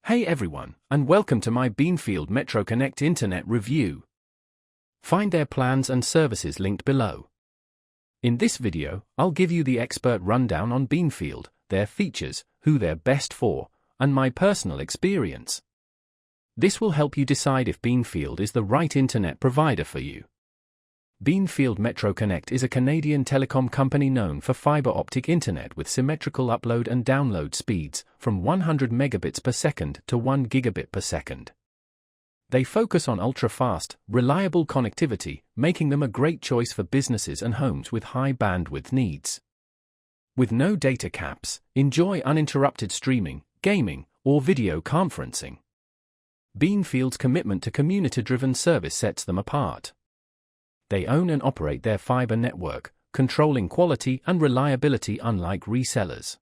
Hey everyone, and welcome to my Beanfield Metroconnect Internet review. Find their plans and services linked below. In this video, I'll give you the expert rundown on Beanfield, their features, who they're best for, and my personal experience. This will help you decide if Beanfield is the right internet provider for you. Beanfield Metroconnect is a Canadian telecom company known for fiber optic internet with symmetrical upload and download speeds from 100 megabits per second to 1 gigabit per second. They focus on ultra-fast, reliable connectivity, making them a great choice for businesses and homes with high bandwidth needs. With no data caps, enjoy uninterrupted streaming, gaming, or video conferencing. Beanfield's commitment to community-driven service sets them apart. They own and operate their fiber network, controlling quality and reliability unlike resellers.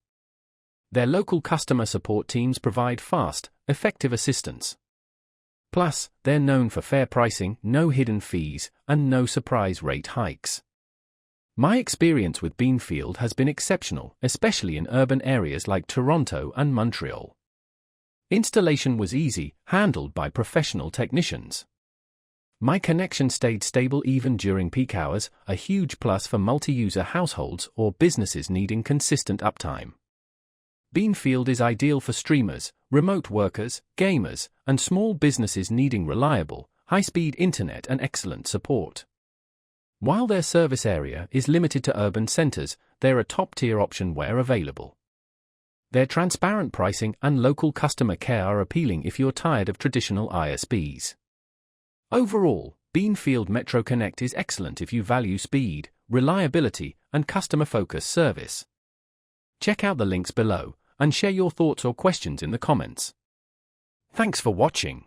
Their local customer support teams provide fast, effective assistance. Plus, they're known for fair pricing, no hidden fees, and no surprise rate hikes. My experience with Beanfield has been exceptional, especially in urban areas like Toronto and Montreal. Installation was easy, handled by professional technicians. My connection stayed stable even during peak hours, a huge plus for multi-user households or businesses needing consistent uptime. Beanfield is ideal for streamers, remote workers, gamers, and small businesses needing reliable, high-speed internet and excellent support. While their service area is limited to urban centers, they're a top-tier option where available. Their transparent pricing and local customer care are appealing if you're tired of traditional ISPs. Overall, Beanfield Metroconnect is excellent if you value speed, reliability, and customer-focused service. Check out the links below, and share your thoughts or questions in the comments. Thanks for watching.